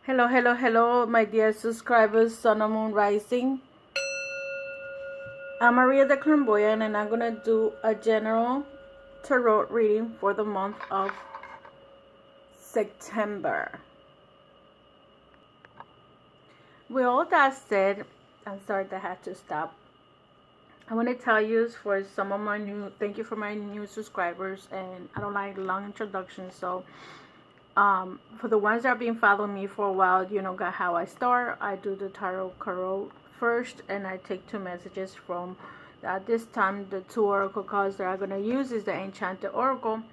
Hello, hello, hello, my dear subscribers, Sun and Moon Rising. I'm Maria the Clairvoyant, and I'm gonna do a general tarot reading for the month of September. With all that said, I'm sorry that I had to stop. I want to tell you for some of my thank you for my new subscribers, and I don't like long introductions, so for the ones that have been following me for a while, you know how I start. I do the tarot first, and I take two messages from this time. The two oracle cards that I'm going to use is the Enchanted Oracle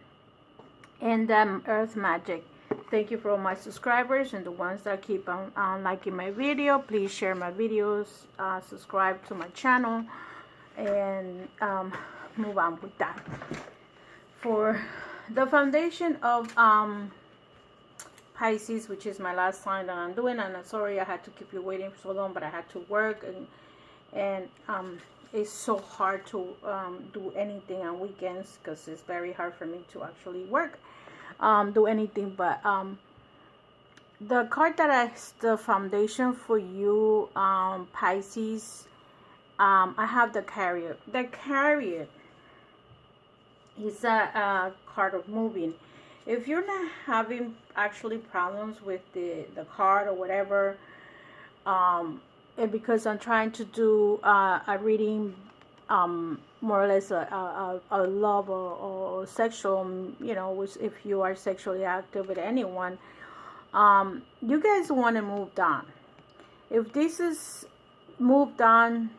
and the Earth Magic. Thank you for all my subscribers and the ones that keep on liking my video. Please share my videos, subscribe to my channel, and move on with that. For the foundation of Pisces, which is my last sign that I'm doing, and I'm sorry I had to keep you waiting for so long, but I had to work, and it's so hard to do anything on weekends because it's very hard for me to actually work, do anything. But the card that is the foundation for you, Pisces, I have the Carrier. The Carrier is a card of moving. If you're not having actually problems with the card or whatever, and because I'm trying to do a reading, more or less a love or sexual, which if you are sexually active with anyone, you guys want to move on. If this is moved on,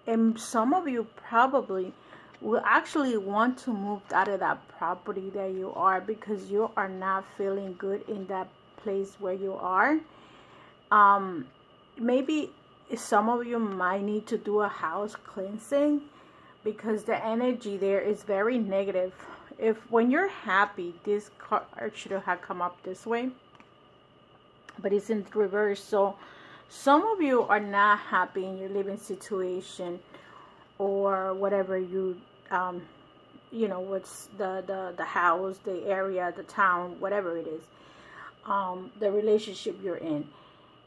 and some of you probably will actually want to move out of that property that you are, because you are not feeling good in that place where you are. Maybe some of you might need to do a house cleansing, because the energy there is very negative. When you're happy, this card should have come up this way, but it's in reverse. So some of you are not happy in your living situation, or whatever what's the house, the area, the town, whatever it is, the relationship you're in.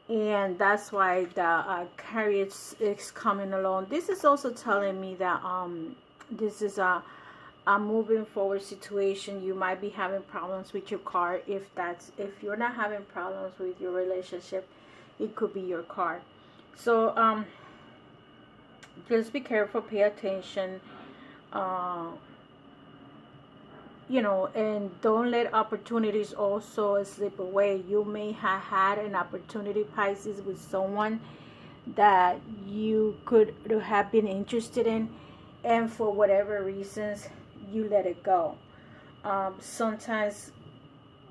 And that's why the Carrier is coming along. This is also telling me that this is a moving forward situation. You might be having problems with your car. If you're not having problems with your relationship, it could be your car. So just be careful, pay attention, and don't let opportunities also slip away. You may have had an opportunity, Pisces, with someone that you could have been interested in, and for whatever reasons you let it go. Sometimes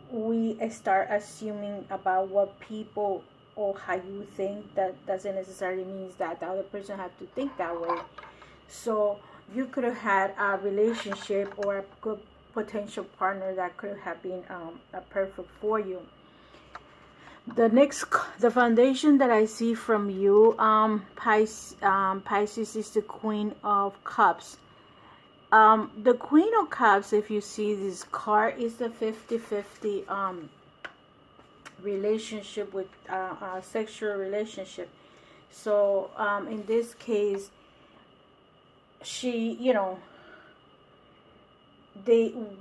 we start assuming about what people or how you think. That doesn't necessarily mean that the other person have to think that way. So you could have had a relationship or a good potential partner that could have been perfect for you. The foundation that I see from you, Pisces, is the Queen of Cups. The Queen of Cups, if you see this card, is the 50-50 relationship with a sexual relationship. So in this case, she,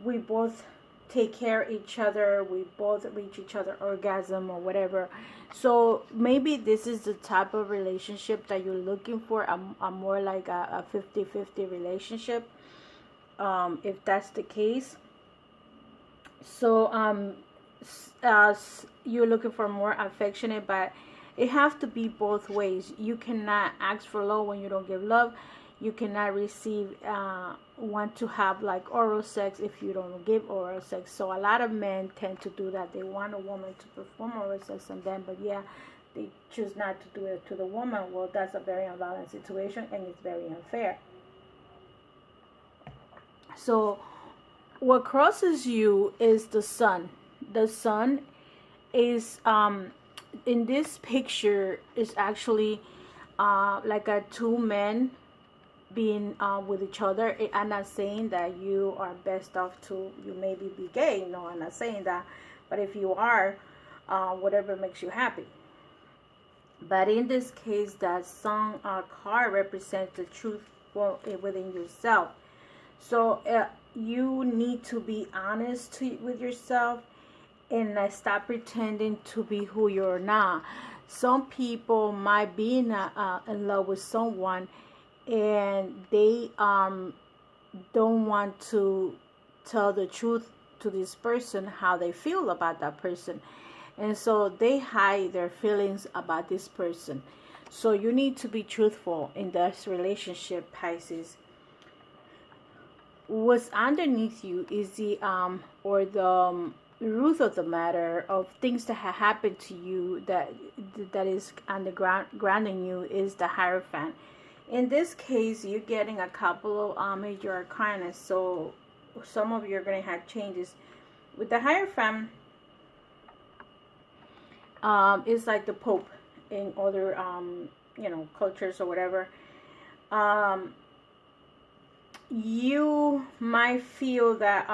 we both take care of each other, we both reach each other orgasm or whatever. So maybe this is the type of relationship that you're looking for, a more like a 50-50 relationship, if that's the case. So you're looking for more affectionate, but it have to be both ways. You cannot ask for love when you don't give love. You cannot want to have like oral sex if you don't give oral sex. So a lot of men tend to do that. They want a woman to perform oral sex on them, but they choose not to do it to the woman. Well, that's a very unbalanced situation, and it's very unfair. So what crosses you is the sun. The sun is in this picture is actually like two men being with each other. I'm not saying that you are best off to, you maybe be gay. No, I'm not saying that. But if you are, whatever makes you happy. But in this case, that Sun card represents the truth within yourself. So you need to be honest with yourself, and stop pretending to be who you're not. Some people might be in love with someone, and they don't want to tell the truth to this person, how they feel about that person, and so they hide their feelings about this person. So you need to be truthful in this relationship, Pisces. What's underneath you is the or the root of the matter of things that have happened to you, that is on the grounding you, is the Hierophant. In this case, you're getting a couple of major arcana, so some of you are going to have changes with the Hierophant. It's like the Pope in other cultures or whatever. You might feel that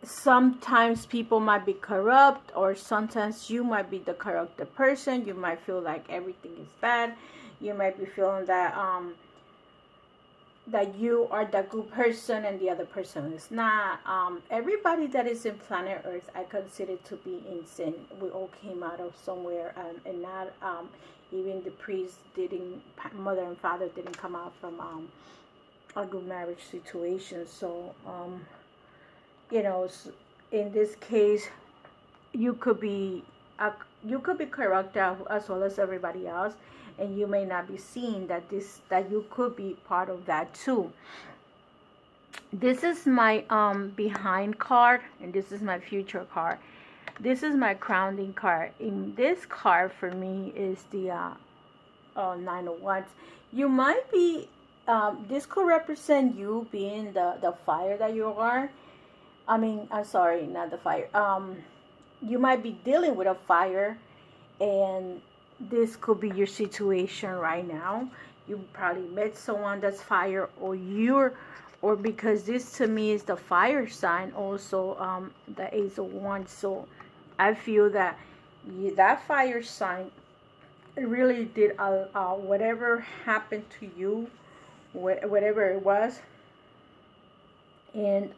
sometimes people might be corrupt, or sometimes you might be the corrupted person. You might feel like everything is bad. You might be feeling that that you are the good person and the other person is not. Everybody that is in planet Earth, I consider to be in sin. We all came out of somewhere, and not even the priest didn't, mother and father didn't come out from a good marriage situation. So in this case, you could be correct as well as everybody else, and you may not be seeing that you could be part of that too. This is my behind card, and this is my future card. This is my grounding card. In this card for me is the Nine of Wands. You might be this could represent you being the fire that you are. I'm sorry, not the fire. You might be dealing with a fire, and this could be your situation right now. You probably met someone that's fire, or because this to me is the fire sign also, the Ace of Wands. So I feel that that fire sign really did whatever happened to you, whatever it was, and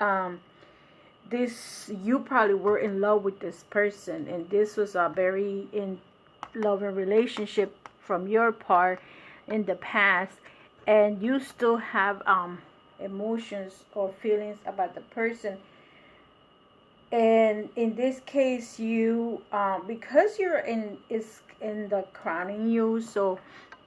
you probably were in love with this person, and this was a very in loving relationship from your part in the past, and you still have emotions or feelings about the person. And in this case, you because you're in the crowning you, so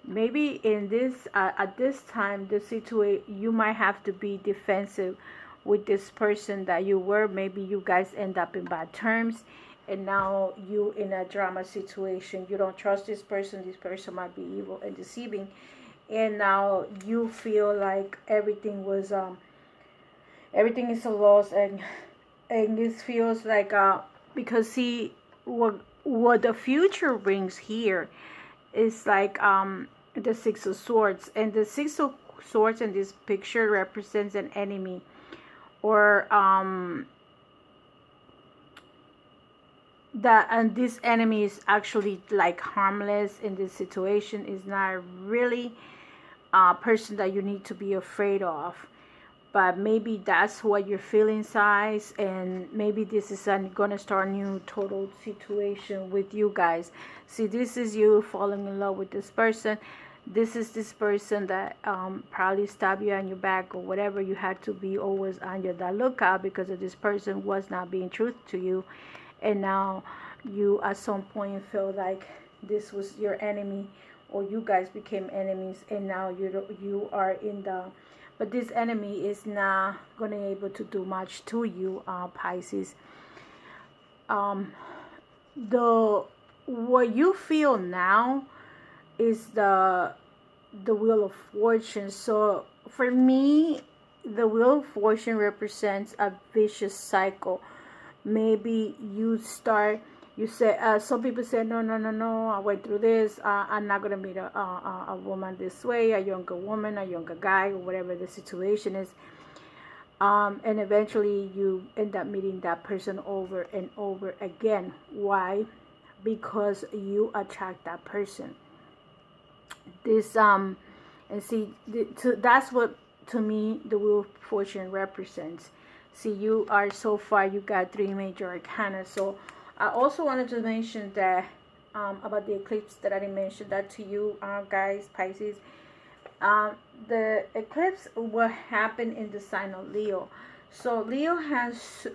maybe in this at this time, the situation, you might have to be defensive with this person that you were. Maybe you guys end up in bad terms, and now you in a drama situation. You don't trust this person. This person might be evil and deceiving, and now you feel like everything is a loss, and this feels like because see what the future brings here is like the Six of Swords, and the Six of Swords in this picture represents an enemy, or and this enemy is actually like harmless in this situation, is not really a person that you need to be afraid of. But maybe that's what you're feeling inside, and maybe this is gonna start a new total situation with you guys. See, this is you falling in love with this person. This is this person that probably stabbed you on your back or whatever. You had to be always on your lookout because of this person was not being truth to you, and now you at some point feel like this was your enemy, or you guys became enemies, and now you are in the. But this enemy is not going to be able to do much to you, Pisces. What you feel now is the Wheel of Fortune. So for me, the Wheel of Fortune represents a vicious cycle. Maybe you say, some people say, no, I went through this, I'm not going to meet a woman this way, a younger woman, a younger guy, or whatever the situation is. And eventually you end up meeting that person over and over again. Why? Because you attract that person. This and see, that's what to me the Wheel of Fortune represents. See, you are so far, you got 3 major arcana. So I also wanted to mention that about the eclipse that I didn't mention that to you guys, Pisces. The eclipse will happen in the sign of Leo. So Leo has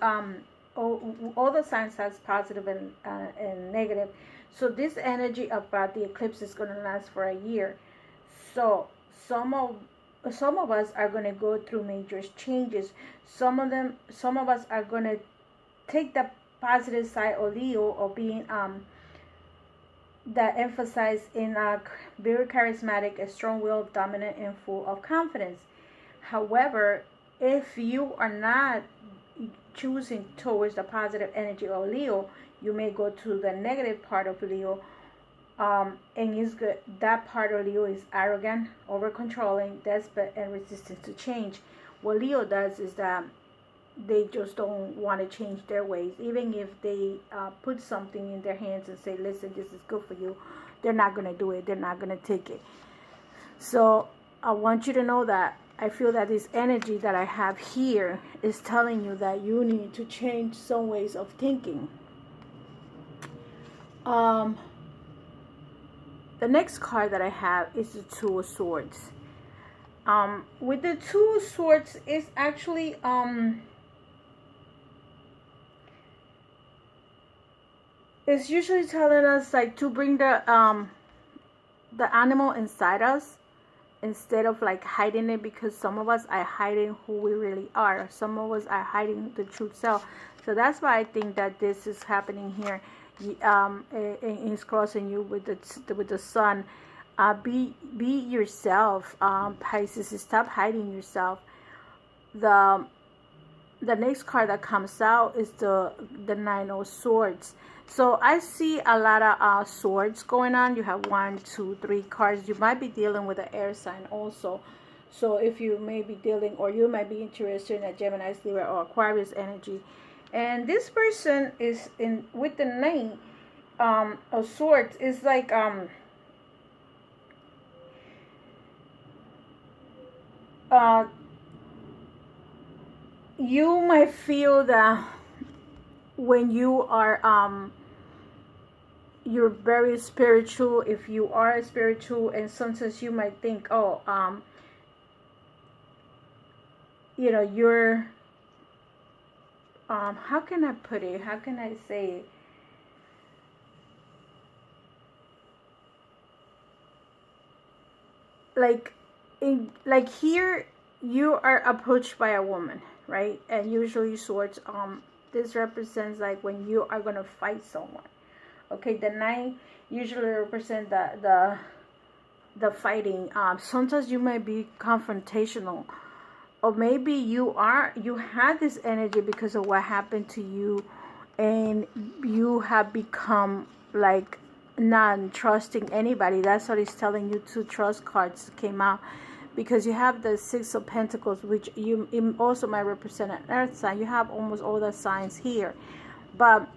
all the signs has positive and negative. So this energy about the eclipse is going to last for a year. So some of us are going to go through major changes. Some of us are going to take the positive side of Leo, or being that emphasize in a very charismatic, strong-willed, dominant, and full of confidence. However, if you are not choosing towards the positive energy of Leo, you may go to the negative part of Leo. And it's good. That part of Leo is arrogant, over-controlling, desperate, and resistant to change. What Leo does is that they just don't want to change their ways. Even if they put something in their hands and say, listen, this is good for you, they're not going to do it. They're not going to take it. So I want you to know that I feel that this energy that I have here is telling you that you need to change some ways of thinking. The next card that I have is the Two of Swords. With the Two of Swords, it's actually it's usually telling us like to bring the animal inside us instead of like hiding it, because some of us are hiding who we really are. Some of us are hiding the true self. So that's why I think that this is happening here. Is crossing you with the sun. Be yourself, Pisces. Stop hiding yourself. The next card that comes out is the Nine of Swords. So I see a lot of swords going on. You have 1, 2, 3 cards. You might be dealing with an air sign also. So if you may be dealing, or you might be interested in a Gemini, Libra, or Aquarius energy. And this person is in with the Nine of Swords. Is like you might feel that when you are you're very spiritual, if you are spiritual, and sometimes you might think, oh, you know, you're how can I put it? How can I say it? Like here, you are approached by a woman, right? And usually swords, this represents like when you are gonna fight someone. Okay, the 9 usually represent the fighting. Sometimes you might be confrontational, or maybe you had this energy because of what happened to you, and you have become like not trusting anybody. That's what it's telling you. 2 trust cards came out, because you have the 6 of Pentacles, which you also might represent an earth sign. You have almost all the signs here, but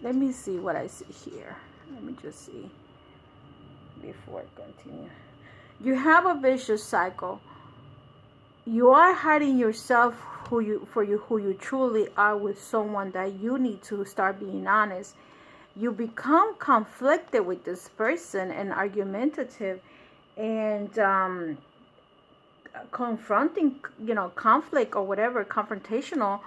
let me see what I see here. Let me just see before I continue. You have a vicious cycle. You are hiding yourself, who you truly are, with someone that you need to start being honest. You become conflicted with this person and argumentative, and confronting, conflict or whatever, confrontational,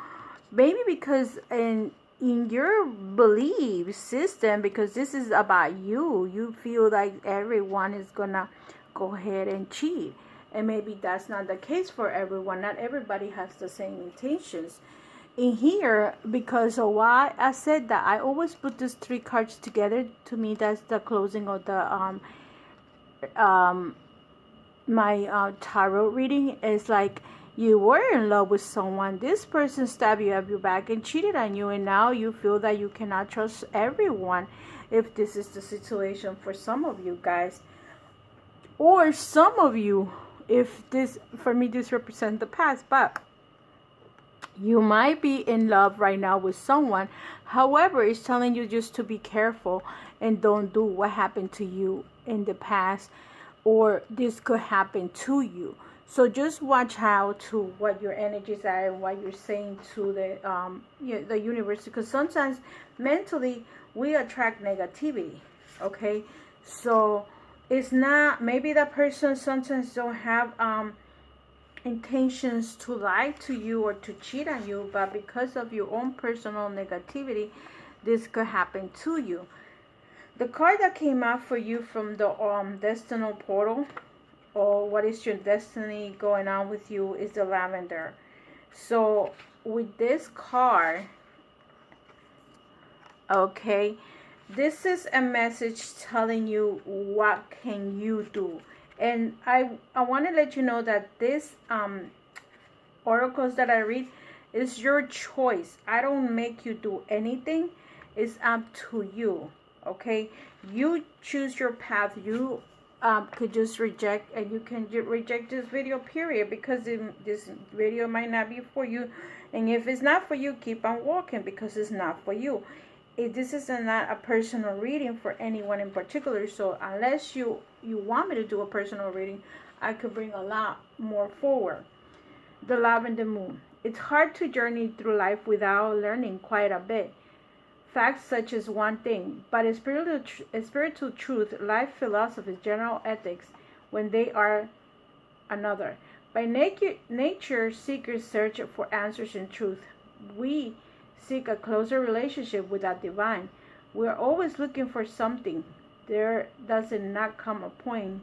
maybe because in your belief system, because this is about you feel like everyone is gonna go ahead and cheat, and maybe that's not the case for everyone. Not everybody has the same intentions in here, because of why I said that I always put these 3 cards together. To me, that's the closing of the my tarot reading. Is like you were in love with someone, this person stabbed you up your back and cheated on you, and now you feel that you cannot trust everyone. If this is the situation for some of you guys, or some of you, if this, for me, this represents the past, but You might be in love right now with someone. However, it's telling you just to be careful and don't do what happened to you in the past, or this could happen to you. So just watch out to what your energies are and what you're saying to the universe, because sometimes mentally we attract negativity. Okay, so it's not, maybe that person sometimes don't have intentions to lie to you or to cheat on you, but because of your own personal negativity, this could happen to you. The card that came out for you from the Destiny portal, or what is your destiny going on with you, is the Lavender. So with this card, okay, this is a message telling you what can you do. And I want to let you know that this oracles that I read is your choice. I don't make you do anything. It's up to you. Okay, you choose your path. You could just reject, and you can reject this video, period, because this video might not be for you. And if it's not for you, keep on walking, because it's not for you. This is not a personal reading for anyone in particular. So unless you want me to do a personal reading, I could bring a lot more forward. The Lavender Moon. It's hard to journey through life without learning quite a bit. Facts such as one thing, but a spiritual truth, life philosophy, general ethics, when they are another. By nature, seekers search for answers and truth. We seek a closer relationship with that divine. We are always looking for something. There does not come a point,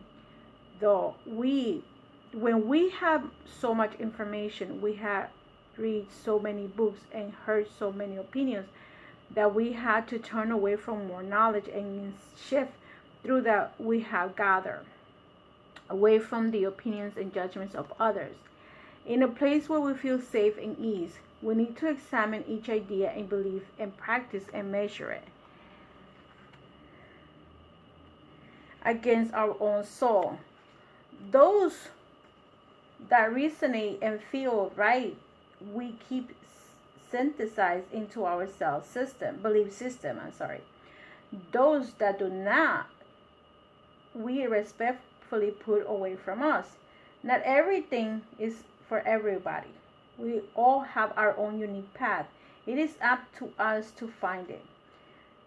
though, when we have so much information, we have read so many books and heard so many opinions, that we had to turn away from more knowledge and shift through that we have gathered, away from the opinions and judgments of others. In a place where we feel safe and ease, we need to examine each idea and belief and practice and measure it against our own soul. Those that resonate and feel right, we keep synthesized into our belief system. Those that do not, we respectfully put away from us. Not everything is for everybody. We all have our own unique path. It is up to us to find it.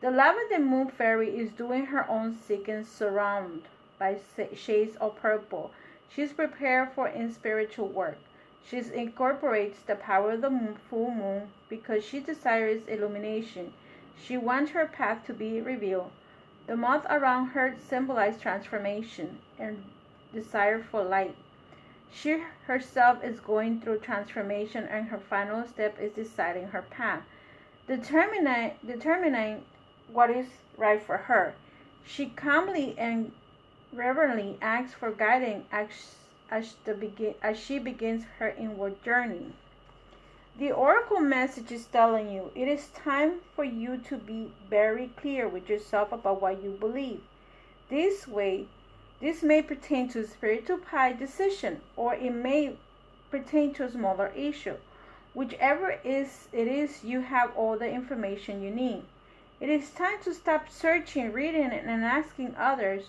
The Lavender Moon Fairy is doing her own seeking, surrounded by shades of purple. She's prepared for spiritual work. She incorporates the power of the full moon because she desires illumination. She wants her path to be revealed. The moth around her symbolizes transformation and desire for light. She herself is going through transformation, and her final step is deciding her path, determining what is right for her. She calmly and reverently asks for guidance as she begins her inward journey. The oracle message is telling you it is time for you to be very clear with yourself about what you believe. This may pertain to a spiritual path decision, or it may pertain to a smaller issue. Whichever it is, you have all the information you need. It is time to stop searching, reading, and asking others.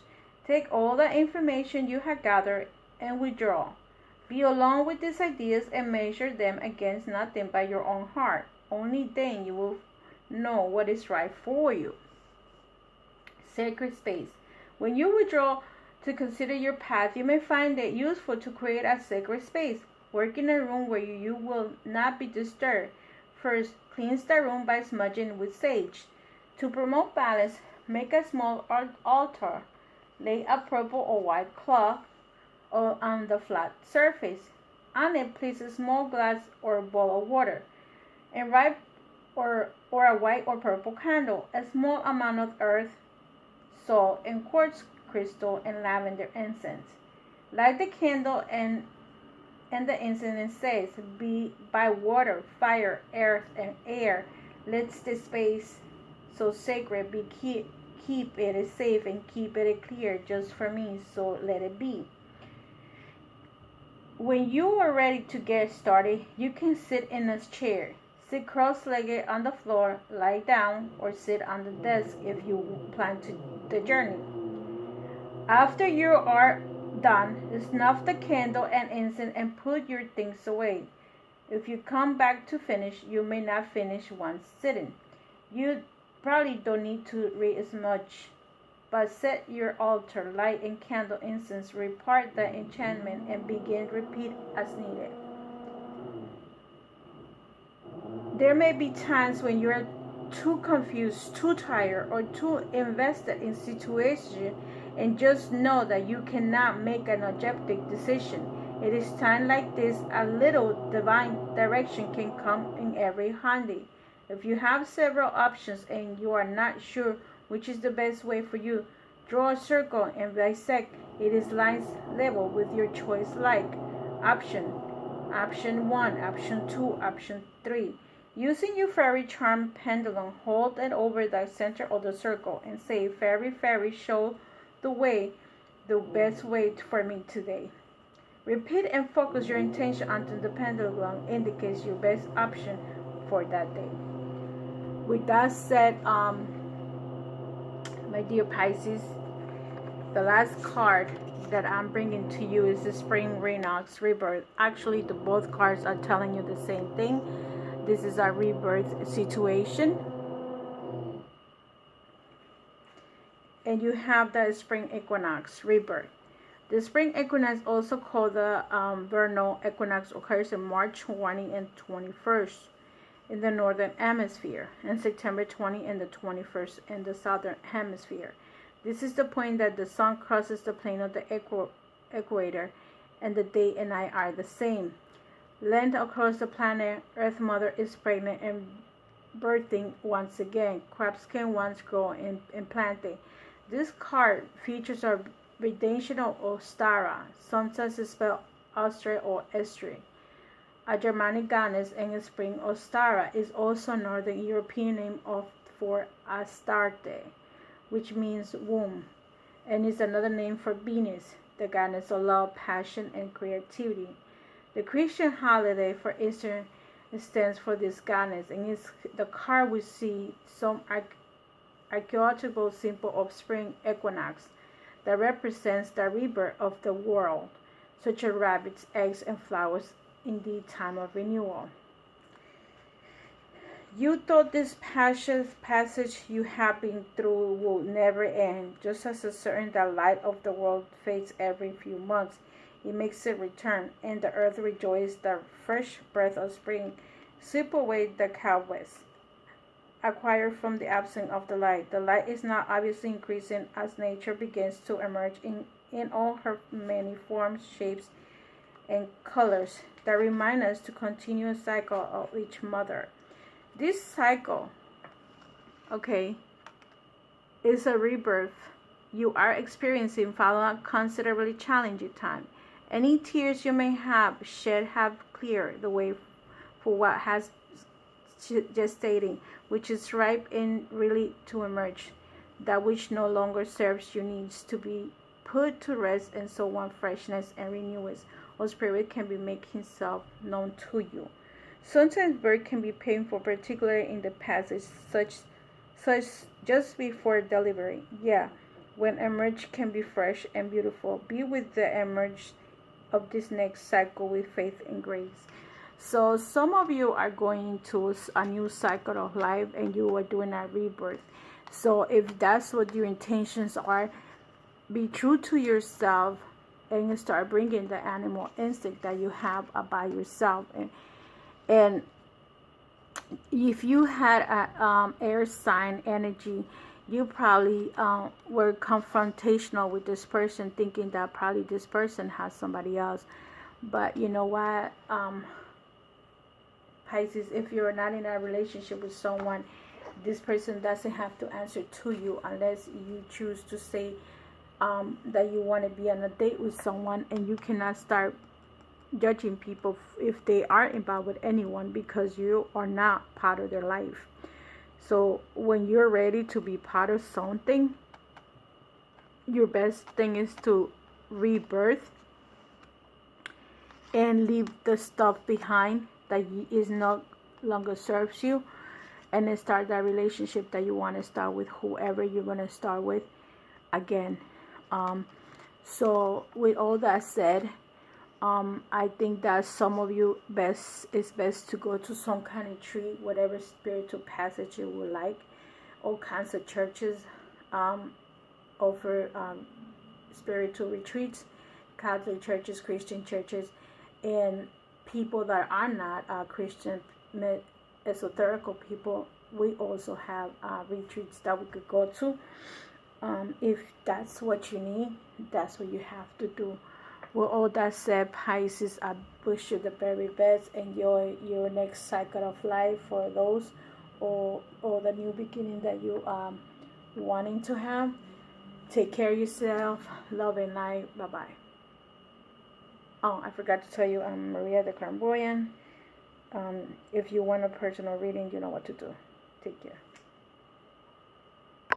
Take all the information you have gathered and withdraw. Be alone with these ideas and measure them against nothing but your own heart. Only then you will know what is right for you. Sacred space. When you withdraw to consider your path, you may find it useful to create a sacred space. Work in a room where you will not be disturbed. First, cleanse the room by smudging with sage. To promote balance, make a small altar. Lay a purple or white cloth on the flat surface. On it, place a small glass or bowl of water, and write or a white or purple candle, a small amount of earth, salt, and quartz crystal, and lavender incense. Light the candle and the incense says, "Be by water, fire, earth, and air. Let the space so sacred be keep it safe and keep it clear just for me. So let it be." When you are ready to get started, you can sit in a chair. Sit cross-legged on the floor, lie down, or sit on the desk if you plan to the journey. After you are done, snuff the candle and incense and put your things away. If you come back to finish, you may not finish one sitting. You probably don't need to read as much, but set your altar, light and candle incense, repart the enchantment, and begin repeat as needed. There may be times when you're too confused, too tired, or too invested in situation, and just know that you cannot make an objective decision. It is time like this a little divine direction can come in every handy. If you have several options and you are not sure which is the best way for you, draw a circle and bisect its lines level with your choice, like option 1, option 2, option 3. Using your fairy charm pendulum, hold it over the center of the circle and say, "Fairy, fairy, show the way, the best way for me today." Repeat and focus your intention until the pendulum indicates your best option for that day. With that said, my dear Pisces, the last card that I'm bringing to you is the Spring Equinox Rebirth. Actually, both cards are telling you the same thing. This is a rebirth situation. And you have the Spring Equinox Rebirth. The Spring Equinox, also called the vernal equinox, occurs in March 20 and 21st in the Northern Hemisphere, and September 20 and the 21st in the Southern Hemisphere. This is the point that the Sun crosses the plane of the equator, and the day and night are the same. Length across the planet, Earth Mother is pregnant and birthing once again. Crabs can once grow and implanted. This card features a redemption of Ostara, sometimes spelled Austria or Estri, a Germanic goddess, and Spring Ostara is also a Northern European name for Astarte, which means womb, and is another name for Venus, the goddess of love, passion, and creativity. The Christian holiday for Easter stands for this goddess, and is the card we see some archaeological symbol of spring equinox that represents the rebirth of the world, such as rabbits, eggs, and flowers in the time of renewal. You thought this passage you have been through would never end, just as it's certain that light of the world fades every few months. It makes it return, and the earth rejoices the fresh breath of spring. Sweep away the cobwebs acquired from the absence of the light. The light is now obviously increasing as nature begins to emerge in all her many forms, shapes, and colors that remind us to continue a cycle of each mother. This cycle, is a rebirth you are experiencing following a considerably challenging time. Any tears you may have shed have cleared the way for what has gestating, which is ripe and ready to emerge. That which no longer serves you needs to be put to rest, and so one freshness and renewal of spirit can be make himself known to you. Sometimes birth can be painful, particularly in the passage, such just before delivery. Yeah, when emerge can be fresh and beautiful. Be with the emerge of this next cycle with faith and grace. So some of you are going into a new cycle of life, and you are doing a rebirth. So if that's what your intentions are, be true to yourself and start bringing the animal instinct that you have about yourself. And if you had a air sign energy, you probably were confrontational with this person, thinking that probably this person has somebody else. But you know what, Pisces, if you're not in a relationship with someone, this person doesn't have to answer to you unless you choose to say that you want to be on a date with someone, and you cannot start judging people if they are involved with anyone, because you are not part of their life. So when you're ready to be part of something, your best thing is to rebirth and leave the stuff behind that is no longer serves you, and then start that relationship that you want to start with whoever you're going to start with again. So with all that said, I think that some of you it's best to go to some kind of retreat, whatever spiritual passage you would like. All kinds of churches offer spiritual retreats, Catholic churches, Christian churches, and people that are not Christian, esoterical people. We also have retreats that we could go to. If that's what you need, that's what you have to do. With all that said, Pisces, I wish you the very best. Enjoy your next cycle of life for those or the new beginning that you wanting to have. Take care of yourself. Love and light. Bye-bye. Oh, I forgot to tell you, I'm Maria the Clairvoyant. If you want a personal reading, you know what to do. Take care.